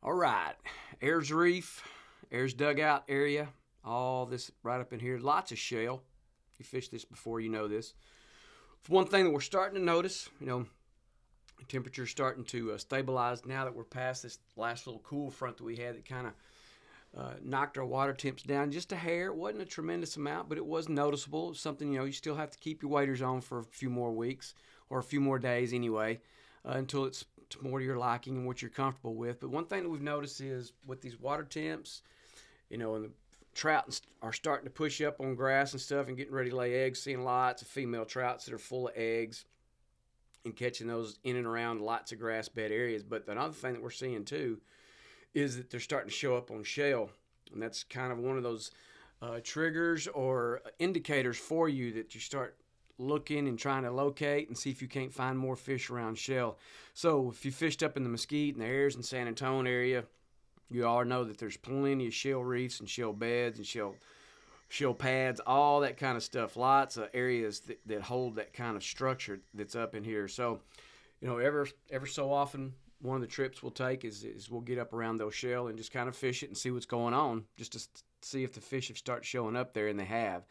All right, Ayers Reef, Ayers Dugout area, all this right up in here. Lots of shell. You fished this before, you know this. One thing that we're starting to notice, temperature's starting to stabilize now that we're past this last little cool front that we had that kind of knocked our water temps down just a hair. It wasn't a tremendous amount, but it was noticeable. It was something, you still have to keep your waders on for a few more weeks or a few more days anyway, until it's more to your liking and what you're comfortable with. But one thing that we've noticed is with these water temps, and the trout are starting to push up on grass and stuff and getting ready to lay eggs, seeing lots of female trouts that are full of eggs and catching those in and around lots of grass bed areas. But another thing that we're seeing too is that they're starting to show up on shell, and that's kind of one of those triggers or indicators for you that you start looking and trying to locate and see if you can't find more fish around shell. So if you fished up in the Mesquite and the Ayers and San Antonio area, you all know that there's plenty of shell reefs and shell beds and shell pads, all that kind of stuff. Lots of areas that hold that kind of structure that's up in here. So, ever so often, one of the trips we'll take is we'll get up around those shell and just kind of fish it and see what's going on, just to see if the fish have started showing up there, and they have.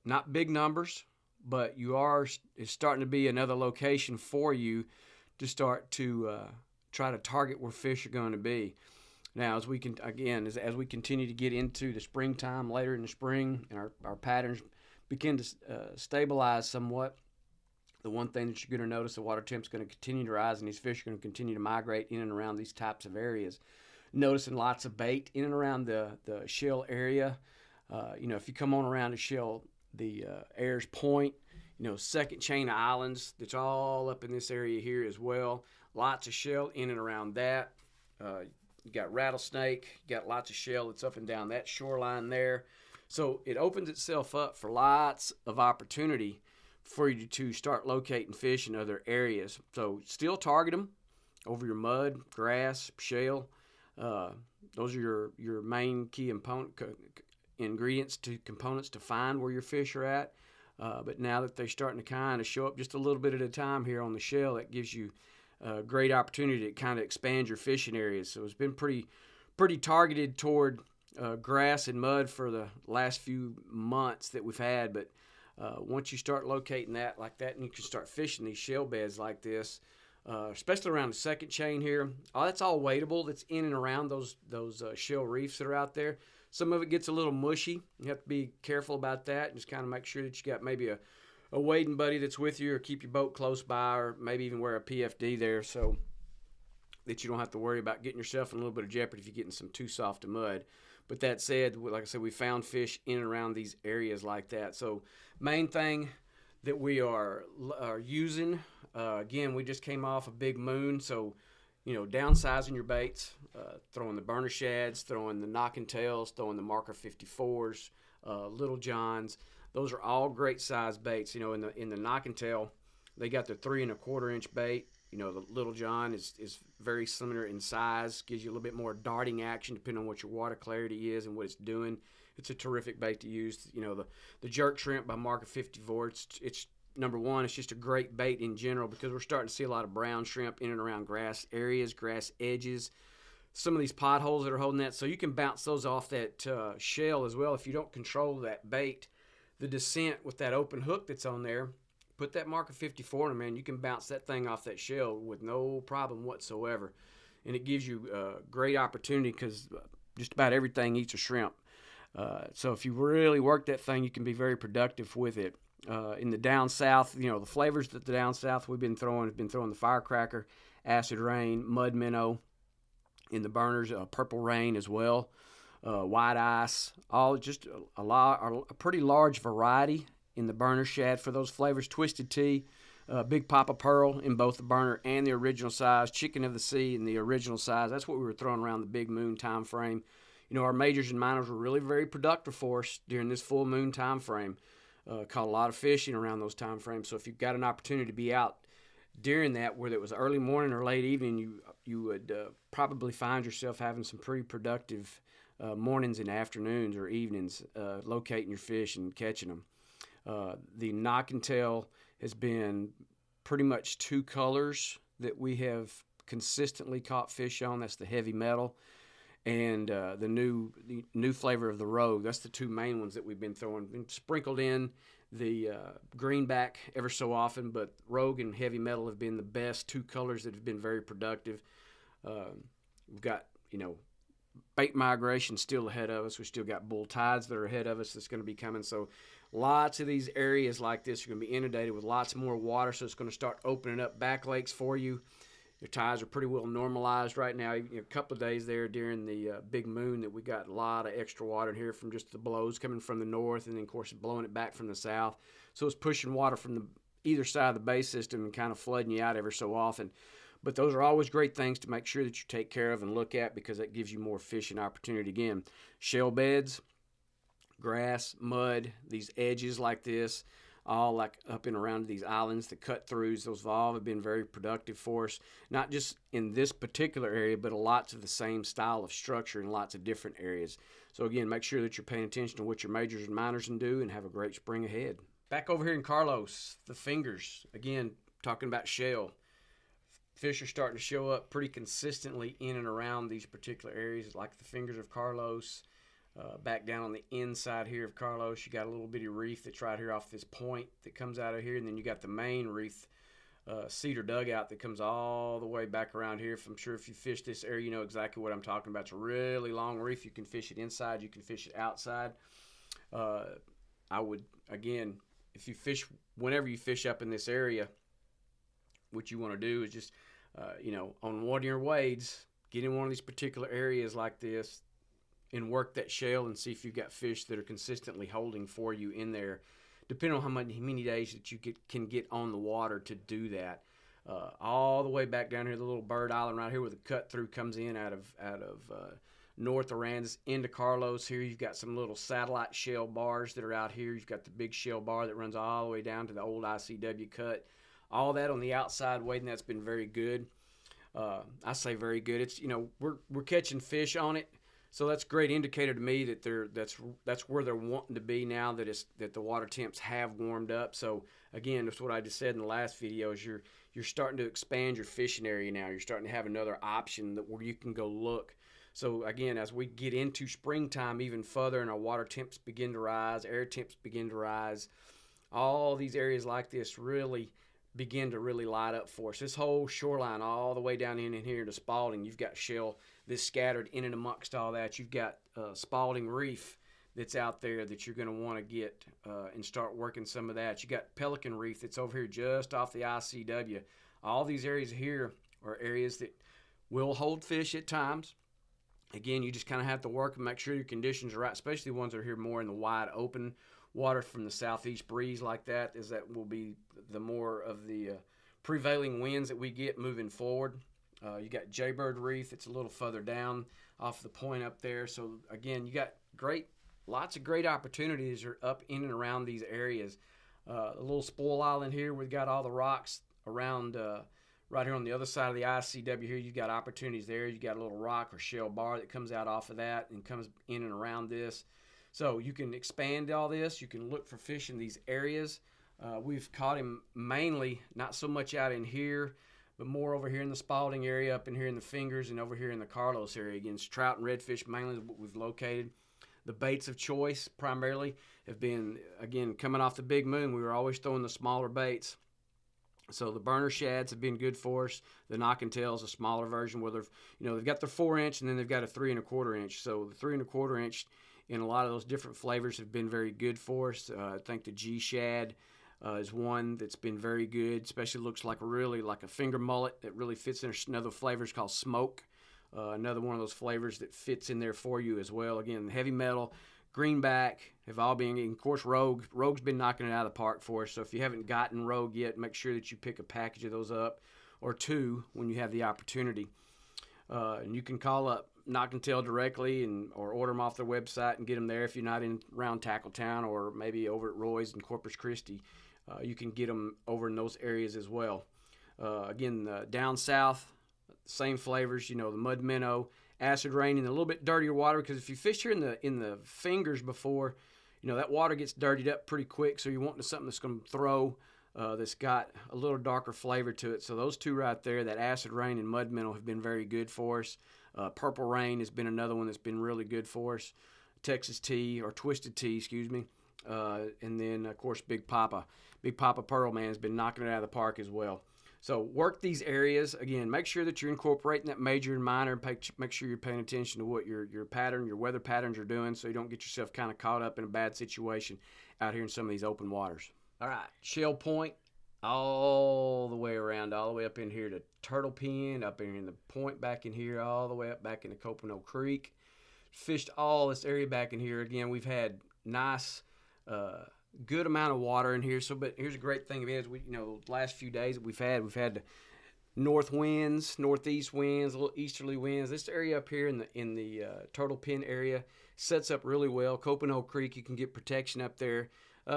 Not big numbers, but it's starting to be another location for you to start to try to target where fish are going to be. Now, as we continue to get into the springtime, later in the spring, and our patterns begin to stabilize somewhat, the one thing that you're going to notice, the water temp's going to continue to rise, and these fish are going to continue to migrate in and around these types of areas. Noticing lots of bait in and around the shell area. If you come on around the Ayers Point, second chain of islands, that's all up in this area here as well. Lots of shell in and around that. You got rattlesnake, you got lots of shell that's up and down that shoreline there. So it opens itself up for lots of opportunity for you to start locating fish in other areas. So still target them over your mud, grass, shell. Those are your main key components to find where your fish are at. But now that they're starting to kind of show up just a little bit at a time here on the shell, that gives you a great opportunity to kind of expand your fishing areas. So it's been pretty targeted toward grass and mud for the last few months that we've had. But once you start locating that like that, and you can start fishing these shell beds like this, especially around the second chain here, that's all wadeable. That's in and around those shell reefs that are out there. Some of it gets a little mushy. You have to be careful about that and just kind of make sure that you got maybe a wading buddy that's with you, or keep your boat close by, or maybe even wear a PFD there so that you don't have to worry about getting yourself in a little bit of jeopardy if you're getting some too soft of mud. But that said, like I said, we found fish in and around these areas like that. So main thing that we are using, again, we just came off a big moon, so downsizing your baits, throwing the burner shads, throwing the knocking tails, throwing the marker 54s, little johns. Those are all great size baits. In the knocking tail, they got the 3 1/4 inch bait. The little john is very similar in size, gives you a little bit more darting action depending on what your water clarity is and what it's doing. It's a terrific bait to use. The jerk shrimp by marker 54. It's number one, it's just a great bait in general because we're starting to see a lot of brown shrimp in and around grass areas, grass edges, some of these potholes that are holding that. So you can bounce those off that shell as well if you don't control that bait. The descent with that open hook that's on there, put that marker 54 in, man, you can bounce that thing off that shell with no problem whatsoever. And it gives you a great opportunity because just about everything eats a shrimp. So if you really work that thing, you can be very productive with it. In the down south, the flavors that the down south we've been throwing the firecracker, acid rain, mud minnow in the burners, purple rain as well. White ice, all just a pretty large variety in the burner shad for those flavors. Twisted tea, Big Papa Pearl in both the burner and the original size, Chicken of the Sea in the original size. That's what we were throwing around the big moon time frame. Our majors and minors were really very productive for us during this full moon time frame. Caught a lot of fishing around those time frames. So if you've got an opportunity to be out during that, whether it was early morning or late evening, you would probably find yourself having some pretty productive mornings and afternoons or evenings locating your fish and catching them. The knock and tail has been pretty much two colors that we have consistently caught fish on. That's the heavy metal. And the new flavor of the Rogue. That's the two main ones that we've been throwing. Been sprinkled in the greenback ever so often, but Rogue and heavy metal have been the best two colors that have been very productive. We've got, bait migration still ahead of us. We still got bull tides that are ahead of us that's going to be coming. So lots of these areas like this are going to be inundated with lots more water, so it's going to start opening up back lakes for you. Your tides are pretty well normalized right now. A couple of days there during the big moon that we got a lot of extra water in here from just the blows coming from the north, and then, of course, blowing it back from the south. So it's pushing water from either side of the bay system and kind of flooding you out ever so often. But those are always great things to make sure that you take care of and look at, because that gives you more fishing opportunity. Again, shale beds, grass, mud, these edges like this, all like up and around these islands, the cut-throughs, those all have been very productive for us, not just in this particular area, but lots of the same style of structure in lots of different areas. So again, make sure that you're paying attention to what your majors and minors can do, and have a great spring ahead. Back over here in Carlos, the fingers, again, talking about shale. Fish are starting to show up pretty consistently in and around these particular areas, like the fingers of Carlos. Back down on the inside here of Carlos, you got a little bitty reef that's right here off this point that comes out of here, and then you got the main reef, cedar dugout that comes all the way back around here. I'm sure if you fish this area, you know exactly what I'm talking about. It's a really long reef. You can fish it inside, you can fish it outside. I would, again, whenever you fish up in this area, what you want to do is just, on one of your wades, get in one of these particular areas like this and work that shale and see if you've got fish that are consistently holding for you in there, depending on how many days that you can get on the water to do that. All the way back down here, the little bird island right here where the cut through comes in out of North Aransas into Carlos. Here you've got some little satellite shale bars that are out here. You've got the big shale bar that runs all the way down to the old ICW cut. All that on the outside wading, that's been very good. I say very good. It's, we're catching fish on it. So that's a great indicator to me that that's where they're wanting to be now that the water temps have warmed up. So again, that's what I just said in the last video, is you're starting to expand your fishing area now. You're starting to have another option where you can go look. So again, as we get into springtime even further and our water temps begin to rise, air temps begin to rise, all these areas like this really begin to light up for us. This whole shoreline all the way down in here to Spalding, you've got shale that's scattered in and amongst all that. You've got Spalding Reef that's out there that you're going to want to get and start working some of that. You got Pelican Reef that's over here just off the ICW. All these areas here are areas that will hold fish at times. Again, you just kind of have to work and make sure your conditions are right, especially the ones that are here more in the wide open water from the southeast breeze like that, as that will be the more of the prevailing winds that we get moving forward. You got Jaybird Reef that's a little further down off the point up there. So again, you got lots of great opportunities are up in and around these areas. A little spoil island here, we've got all the rocks around right here on the other side of the ICW here. You've got opportunities there. You got a little rock or shale bar that comes out off of that and comes in and around this. So you can expand all this. You can look for fish in these areas. We've caught him mainly, not so much out in here, but more over here in the Spalding area, up in here in the Fingers, and over here in the Carlos area. Against trout and redfish mainly is what we've located. The baits of choice primarily have been, again, coming off the big moon. We were always throwing the smaller baits. So the burner shads have been good for us. The knock and tails, a smaller version, where they've got their 4-inch and then they've got a 3 1/4 inch. So the 3 1/4 inch in a lot of those different flavors have been very good for us. I think the G shad is one that's been very good. Especially looks like a finger mullet that really fits in. There's another flavor is called smoke. Another one of those flavors that fits in there for you as well. Again, heavy metal, greenback have all been, and of course, Rogue's been knocking it out of the park for us. So if you haven't gotten Rogue yet, make sure that you pick a package of those up, or two when you have the opportunity. And you can call up Knock and Tail directly or order them off their website and get them there if you're not in around Tackletown or maybe over at Roy's in Corpus Christi. You can get them over in those areas as well. Again, down south, same flavors, the mud minnow, acid rain, and a little bit dirtier water, because if you fish here in the Fingers before, that water gets dirtied up pretty quick, so you're wanting something that's going to throw that's got a little darker flavor to it. So those two right there, that acid rain and mud minnow, have been very good for us. Purple rain has been another one that's been really good for us. Texas tea, or twisted tea, excuse me. And then, of course, Big Papa. Big Papa Pearl, man, has been knocking it out of the park as well. So work these areas. Again, make sure that you're incorporating that major and minor, and make sure you're paying attention to what your pattern, your weather patterns are doing, so you don't get yourself kind of caught up in a bad situation out here in some of these open waters. All right, Shell Point, all the way around, all the way up in here to Turtle Pen, up in the point back in here, all the way up back into Copano Creek. Fished all this area back in here. Again, we've had nice, good amount of water in here. So, but here's a great thing of it is, last few days that we've had north winds, northeast winds, little easterly winds. This area up here in the Turtle Pen area sets up really well. Copano Creek, you can get protection up there.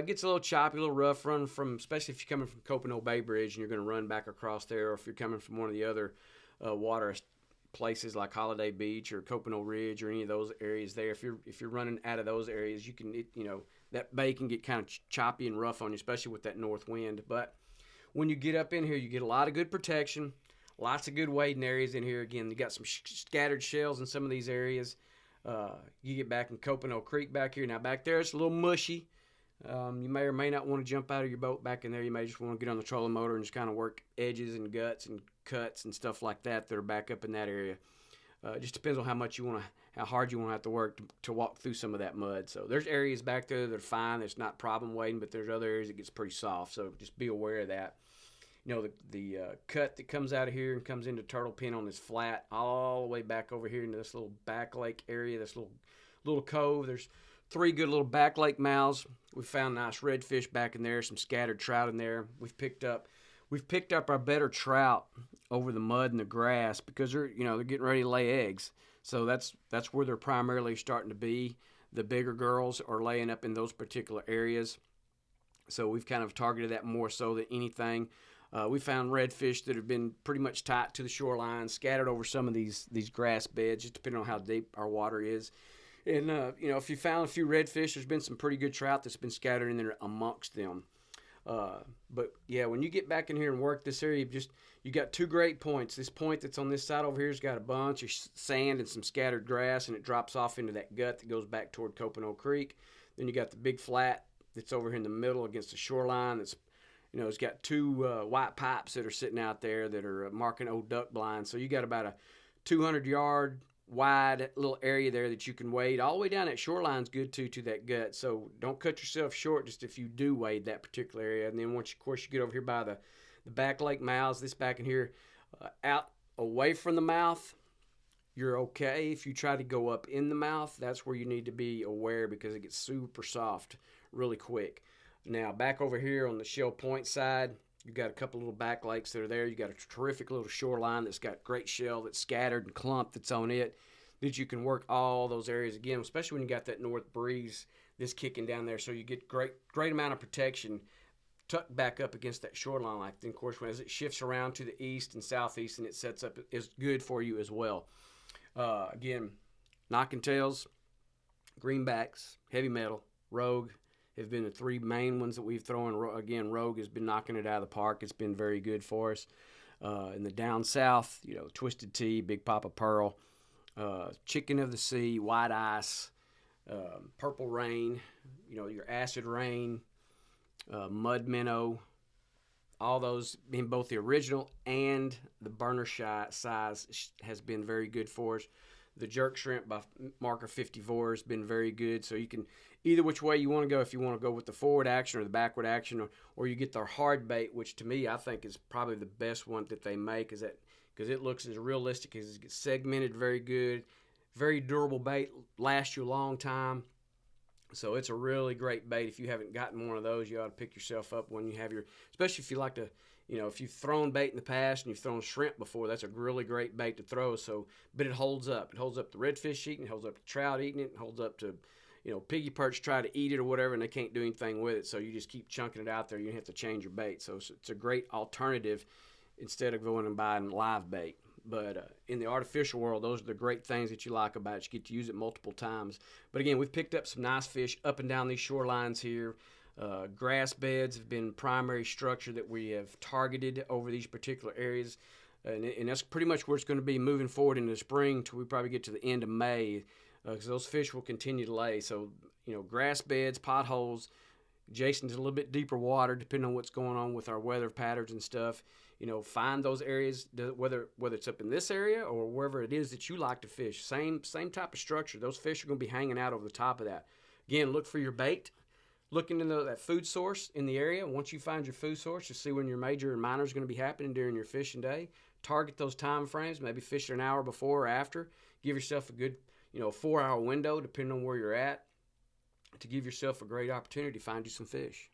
Gets a little choppy, a little rough run from, especially if you're coming from Copano Bay Bridge and you're going to run back across there, or if you're coming from one of the other water places like Holiday Beach or Copano Ridge or any of those areas there. If you're running out of those areas, that bay can get kind of choppy and rough on you, especially with that north wind. But when you get up in here, you get a lot of good protection, lots of good wading areas in here. Again, you got some scattered shells in some of these areas. You get back in Copano Creek back here. Now back there, it's a little mushy. You may or may not want to jump out of your boat back in there. You may just want to get on the trolling motor and just kind of work edges and guts and cuts and stuff like that are back up in that area. It just depends on how hard you want to have to work to walk through some of that mud. So there's areas back there that are fine. It's not problem wading, but there's other areas that gets pretty soft. So just be aware of that. The cut that comes out of here and comes into Turtle Pen on this flat all the way back over here into this little back lake area, this little cove. There's 3 good little back lake mouths. We found nice redfish back in there, some scattered trout in there. We've picked up our better trout over the mud and the grass because they're getting ready to lay eggs. So that's where they're primarily starting to be. The bigger girls are laying up in those particular areas. So we've kind of targeted that more so than anything. We found redfish that have been pretty much tight to the shoreline, scattered over some of these grass beds, just depending on how deep our water is. And, if you found a few redfish, there's been some pretty good trout that's been scattered in there amongst them. But, yeah, when you get back in here and work this area, you got 2 great points. This point that's on this side over here has got a bunch of sand and some scattered grass, and it drops off into that gut that goes back toward Copano Creek. Then you got the big flat that's over here in the middle against the shoreline that's, it's got 2 white pipes that are sitting out there that are marking old duck blinds. So you got about a 200-yard wide little area there that you can wade all the way down. That shoreline's good to that gut, so don't cut yourself short just if you do wade that particular area. And then once, of course, you get over here by the back lake mouths, this back in here, out away from the mouth, you're okay. If you try to go up in the mouth, that's where you need to be aware because it gets super soft really quick. Now back over here on the Shell Point side, you've got a couple little back lakes that are there. You've got a terrific little shoreline that's got great shell that's scattered and clumped that's on it, that you can work all those areas again, especially when you got that north breeze that's kicking down there. So you get great amount of protection tucked back up against that shoreline. Like, then, of course, as it shifts around to the east and southeast and it sets up, is good for you as well. Again, knocking tails, greenbacks, heavy metal, rogue have been the 3 main ones that we've thrown. Again, rogue has been knocking it out of the park. It's been very good for us. In the down south, twisted tea, Big Papa Pearl, chicken of the sea, white ice, purple rain, your acid rain, mud minnow, all those in both the original and the burner size has been very good for us. The jerk shrimp by marker 54 has been very good. So you can, either which way you want to go, if you want to go with the forward action or the backward action, or you get their hard bait, which to me I think is probably the best one that they make, is that because it looks as realistic as it gets segmented very good, very durable bait, lasts you a long time. So it's a really great bait. If you haven't gotten one of those, you ought to pick yourself up when you have your, especially if you like to, if you've thrown bait in the past and you've thrown shrimp before, that's a really great bait to throw. So, but it holds up. It holds up to redfish eating, it holds up to trout eating it, holds up to, piggy perch try to eat it or whatever, and they can't do anything with it. So you just keep chunking it out there. You don't have to change your bait. So it's a great alternative instead of going and buying live bait. But in the artificial world, those are the great things that you like about it. You get to use it multiple times. But again, we've picked up some nice fish up and down these shorelines here. Grass beds have been primary structure that we have targeted over these particular areas. And that's pretty much where it's going to be moving forward in the spring till we probably get to the end of May, because those fish will continue to lay. So, grass beds, potholes, adjacent to a little bit deeper water, depending on what's going on with our weather patterns and stuff. Find those areas, whether it's up in this area or wherever it is that you like to fish. Same type of structure. Those fish are going to be hanging out over the top of that. Again, look for your bait. Look into that food source in the area. Once you find your food source, you see when your major and minor is going to be happening during your fishing day. Target those time frames. Maybe fish an hour before or after. Give yourself a good, 4-hour window, depending on where you're at, to give yourself a great opportunity to find you some fish.